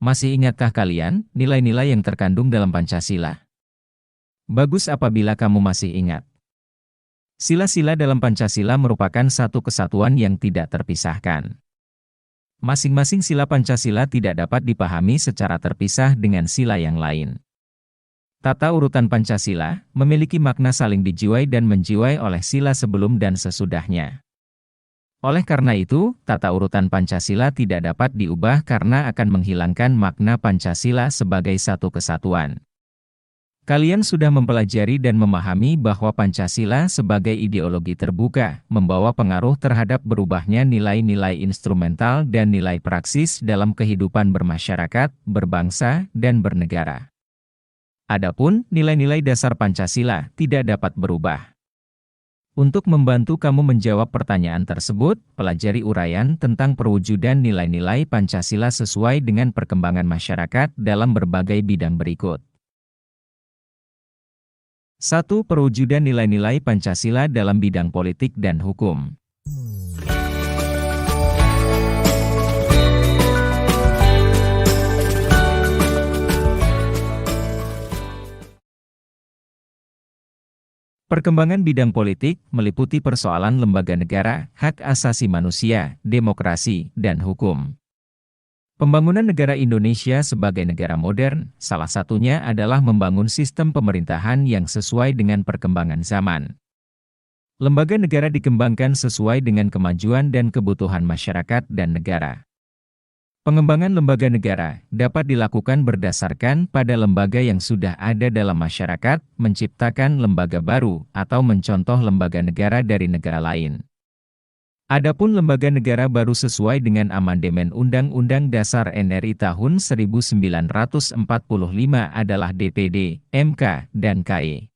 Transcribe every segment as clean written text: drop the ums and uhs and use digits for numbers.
Masih ingatkah kalian nilai-nilai yang terkandung dalam Pancasila? Bagus apabila kamu masih ingat. Sila-sila dalam Pancasila merupakan satu kesatuan yang tidak terpisahkan. Masing-masing sila Pancasila tidak dapat dipahami secara terpisah dengan sila yang lain. Tata urutan Pancasila memiliki makna saling dijiwai dan menjiwai oleh sila sebelum dan sesudahnya. Oleh karena itu, tata urutan Pancasila tidak dapat diubah karena akan menghilangkan makna Pancasila sebagai satu kesatuan. Kalian sudah mempelajari dan memahami bahwa Pancasila sebagai ideologi terbuka membawa pengaruh terhadap berubahnya nilai-nilai instrumental dan nilai praksis dalam kehidupan bermasyarakat, berbangsa, dan bernegara. Adapun nilai-nilai dasar Pancasila tidak dapat berubah. Untuk membantu kamu menjawab pertanyaan tersebut, pelajari uraian tentang perwujudan nilai-nilai Pancasila sesuai dengan perkembangan masyarakat dalam berbagai bidang berikut. 1. Perwujudan nilai-nilai Pancasila dalam bidang politik dan hukum. Perkembangan bidang politik meliputi persoalan lembaga negara, hak asasi manusia, demokrasi, dan hukum. Pembangunan negara Indonesia sebagai negara modern, salah satunya adalah membangun sistem pemerintahan yang sesuai dengan perkembangan zaman. Lembaga negara dikembangkan sesuai dengan kemajuan dan kebutuhan masyarakat dan negara. Pengembangan lembaga negara dapat dilakukan berdasarkan pada lembaga yang sudah ada dalam masyarakat, menciptakan lembaga baru, atau mencontoh lembaga negara dari negara lain. Adapun lembaga negara baru sesuai dengan amandemen Undang-Undang Dasar RI tahun 1945 adalah DPD, MK, dan KE.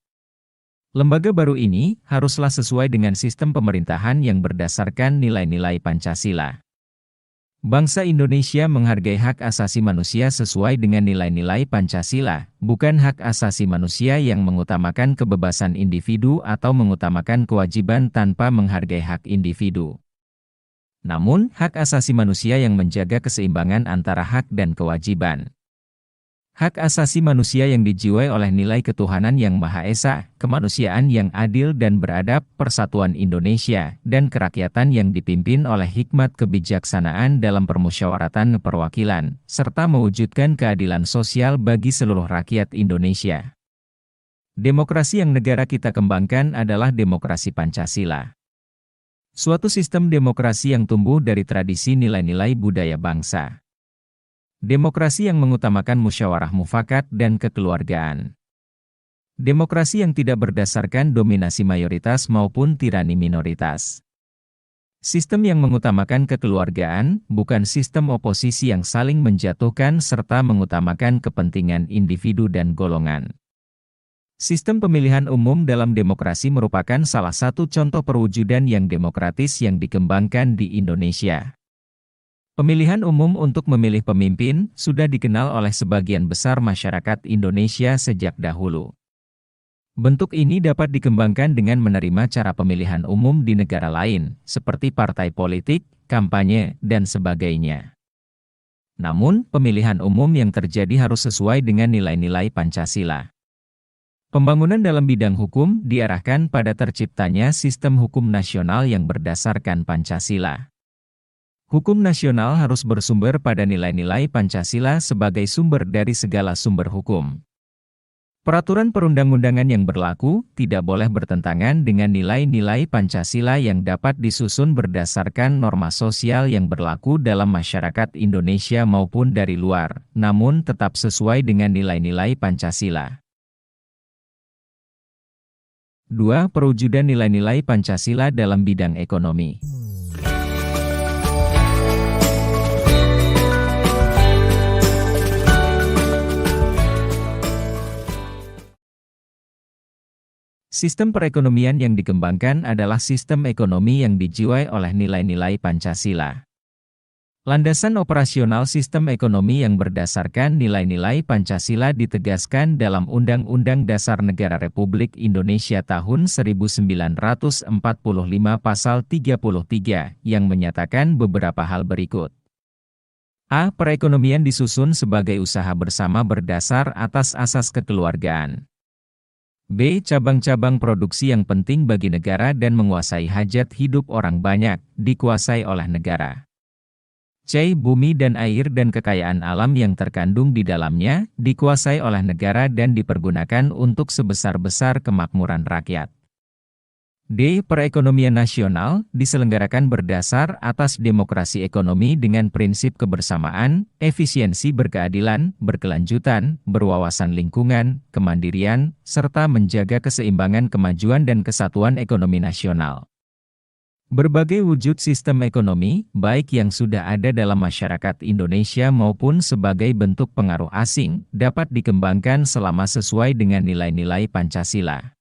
Lembaga baru ini haruslah sesuai dengan sistem pemerintahan yang berdasarkan nilai-nilai Pancasila. Bangsa Indonesia menghargai hak asasi manusia sesuai dengan nilai-nilai Pancasila, bukan hak asasi manusia yang mengutamakan kebebasan individu atau mengutamakan kewajiban tanpa menghargai hak individu. Namun, hak asasi manusia yang menjaga keseimbangan antara hak dan kewajiban. Hak asasi manusia yang dijiwai oleh nilai ketuhanan yang Maha Esa, kemanusiaan yang adil dan beradab, persatuan Indonesia, dan kerakyatan yang dipimpin oleh hikmat kebijaksanaan dalam permusyawaratan perwakilan, serta mewujudkan keadilan sosial bagi seluruh rakyat Indonesia. Demokrasi yang negara kita kembangkan adalah demokrasi Pancasila. Suatu sistem demokrasi yang tumbuh dari tradisi nilai-nilai budaya bangsa. Demokrasi yang mengutamakan musyawarah mufakat dan kekeluargaan. Demokrasi yang tidak berdasarkan dominasi mayoritas maupun tirani minoritas. Sistem yang mengutamakan kekeluargaan, bukan sistem oposisi yang saling menjatuhkan serta mengutamakan kepentingan individu dan golongan. Sistem pemilihan umum dalam demokrasi merupakan salah satu contoh perwujudan yang demokratis yang dikembangkan di Indonesia. Pemilihan umum untuk memilih pemimpin sudah dikenal oleh sebagian besar masyarakat Indonesia sejak dahulu. Bentuk ini dapat dikembangkan dengan menerima cara pemilihan umum di negara lain, seperti partai politik, kampanye, dan sebagainya. Namun, pemilihan umum yang terjadi harus sesuai dengan nilai-nilai Pancasila. Pembangunan dalam bidang hukum diarahkan pada terciptanya sistem hukum nasional yang berdasarkan Pancasila. Hukum nasional harus bersumber pada nilai-nilai Pancasila sebagai sumber dari segala sumber hukum. Peraturan perundang-undangan yang berlaku tidak boleh bertentangan dengan nilai-nilai Pancasila yang dapat disusun berdasarkan norma sosial yang berlaku dalam masyarakat Indonesia maupun dari luar, namun tetap sesuai dengan nilai-nilai Pancasila. 2. Perwujudan nilai-nilai Pancasila dalam bidang ekonomi. Sistem perekonomian yang dikembangkan adalah sistem ekonomi yang dijiwai oleh nilai-nilai Pancasila. Landasan operasional sistem ekonomi yang berdasarkan nilai-nilai Pancasila ditegaskan dalam Undang-Undang Dasar Negara Republik Indonesia tahun 1945 pasal 33 yang menyatakan beberapa hal berikut. A. Perekonomian disusun sebagai usaha bersama berdasar atas asas kekeluargaan. B. Cabang-cabang produksi yang penting bagi negara dan menguasai hajat hidup orang banyak, dikuasai oleh negara. C. Bumi dan air dan kekayaan alam yang terkandung di dalamnya, dikuasai oleh negara dan dipergunakan untuk sebesar-besar kemakmuran rakyat. D. Perekonomian nasional, diselenggarakan berdasar atas demokrasi ekonomi dengan prinsip kebersamaan, efisiensi berkeadilan, berkelanjutan, berwawasan lingkungan, kemandirian, serta menjaga keseimbangan kemajuan dan kesatuan ekonomi nasional. Berbagai wujud sistem ekonomi, baik yang sudah ada dalam masyarakat Indonesia maupun sebagai bentuk pengaruh asing, dapat dikembangkan selama sesuai dengan nilai-nilai Pancasila.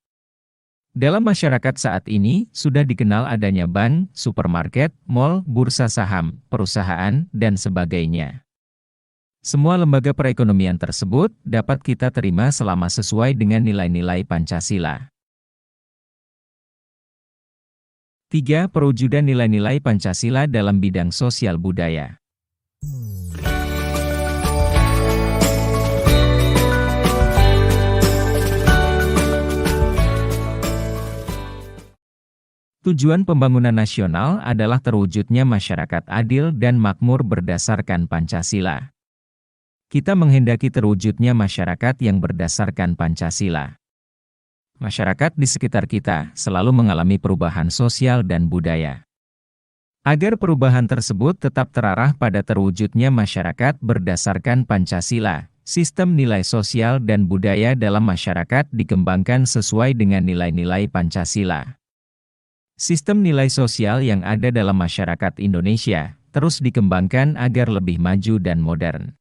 Dalam masyarakat saat ini, sudah dikenal adanya bank, supermarket, mal, bursa saham, perusahaan, dan sebagainya. Semua lembaga perekonomian tersebut dapat kita terima selama sesuai dengan nilai-nilai Pancasila. 3. Perwujudan nilai-nilai Pancasila dalam bidang sosial budaya. Tujuan pembangunan nasional adalah terwujudnya masyarakat adil dan makmur berdasarkan Pancasila. Kita menghendaki terwujudnya masyarakat yang berdasarkan Pancasila. Masyarakat di sekitar kita selalu mengalami perubahan sosial dan budaya. Agar perubahan tersebut tetap terarah pada terwujudnya masyarakat berdasarkan Pancasila, sistem nilai sosial dan budaya dalam masyarakat dikembangkan sesuai dengan nilai-nilai Pancasila. Sistem nilai sosial yang ada dalam masyarakat Indonesia terus dikembangkan agar lebih maju dan modern.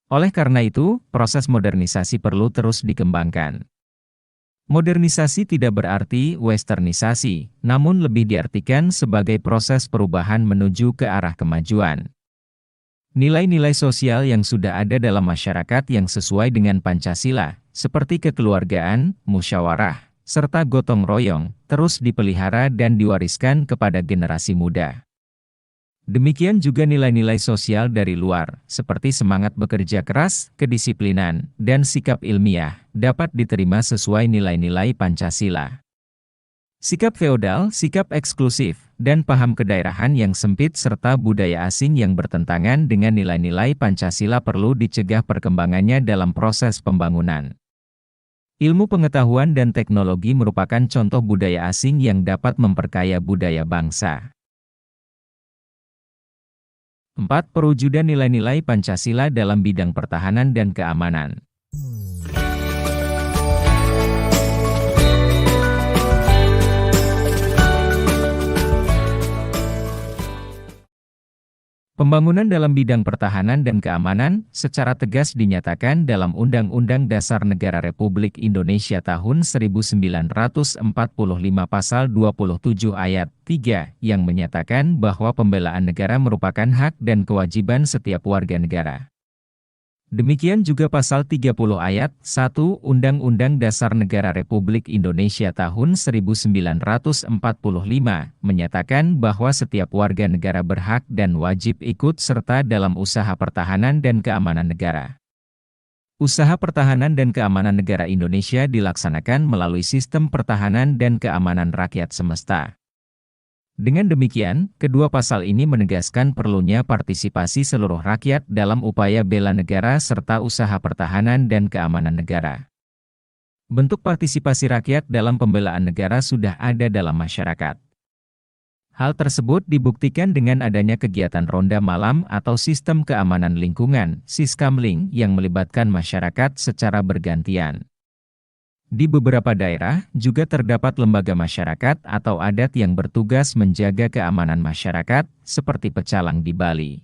Oleh karena itu, proses modernisasi perlu terus dikembangkan. Modernisasi tidak berarti westernisasi, namun lebih diartikan sebagai proses perubahan menuju ke arah kemajuan. Nilai-nilai sosial yang sudah ada dalam masyarakat yang sesuai dengan Pancasila, seperti kekeluargaan, musyawarah, serta gotong royong, terus dipelihara dan diwariskan kepada generasi muda. Demikian juga nilai-nilai sosial dari luar, seperti semangat bekerja keras, kedisiplinan, dan sikap ilmiah, dapat diterima sesuai nilai-nilai Pancasila. Sikap feodal, sikap eksklusif, dan paham kedaerahan yang sempit serta budaya asing yang bertentangan dengan nilai-nilai Pancasila perlu dicegah perkembangannya dalam proses pembangunan. Ilmu pengetahuan dan teknologi merupakan contoh budaya asing yang dapat memperkaya budaya bangsa. 4. Perwujudan nilai-nilai Pancasila dalam bidang pertahanan dan keamanan. Pembangunan dalam bidang pertahanan dan keamanan secara tegas dinyatakan dalam Undang-Undang Dasar Negara Republik Indonesia tahun 1945 Pasal 27 Ayat 3 yang menyatakan bahwa pembelaan negara merupakan hak dan kewajiban setiap warga negara. Demikian juga Pasal 30 Ayat 1 Undang-Undang Dasar Negara Republik Indonesia tahun 1945 menyatakan bahwa setiap warga negara berhak dan wajib ikut serta dalam usaha pertahanan dan keamanan negara. Usaha pertahanan dan keamanan negara Indonesia dilaksanakan melalui sistem pertahanan dan keamanan rakyat semesta. Dengan demikian, kedua pasal ini menegaskan perlunya partisipasi seluruh rakyat dalam upaya bela negara serta usaha pertahanan dan keamanan negara. Bentuk partisipasi rakyat dalam pembelaan negara sudah ada dalam masyarakat. Hal tersebut dibuktikan dengan adanya kegiatan ronda malam atau sistem keamanan lingkungan, Siskamling, yang melibatkan masyarakat secara bergantian. Di beberapa daerah, juga terdapat lembaga masyarakat atau adat yang bertugas menjaga keamanan masyarakat, seperti Pecalang di Bali.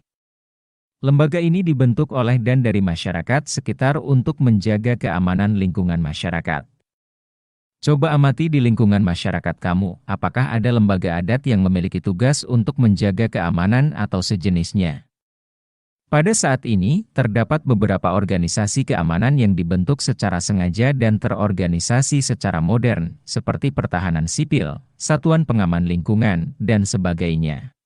Lembaga ini dibentuk oleh dan dari masyarakat sekitar untuk menjaga keamanan lingkungan masyarakat. Coba amati di lingkungan masyarakat kamu, apakah ada lembaga adat yang memiliki tugas untuk menjaga keamanan atau sejenisnya? Pada saat ini, terdapat beberapa organisasi keamanan yang dibentuk secara sengaja dan terorganisasi secara modern, seperti pertahanan sipil, satuan pengaman lingkungan, dan sebagainya.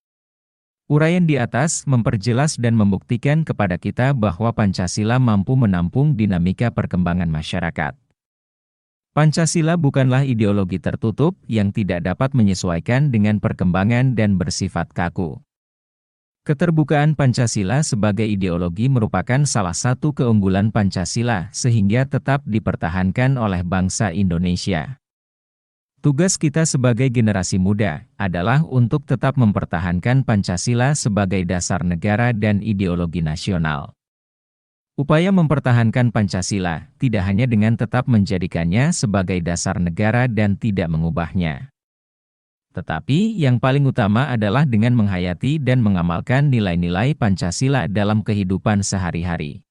Uraian di atas memperjelas dan membuktikan kepada kita bahwa Pancasila mampu menampung dinamika perkembangan masyarakat. Pancasila bukanlah ideologi tertutup yang tidak dapat menyesuaikan dengan perkembangan dan bersifat kaku. Keterbukaan Pancasila sebagai ideologi merupakan salah satu keunggulan Pancasila sehingga tetap dipertahankan oleh bangsa Indonesia. Tugas kita sebagai generasi muda adalah untuk tetap mempertahankan Pancasila sebagai dasar negara dan ideologi nasional. Upaya mempertahankan Pancasila tidak hanya dengan tetap menjadikannya sebagai dasar negara dan tidak mengubahnya. Tetapi yang paling utama adalah dengan menghayati dan mengamalkan nilai-nilai Pancasila dalam kehidupan sehari-hari.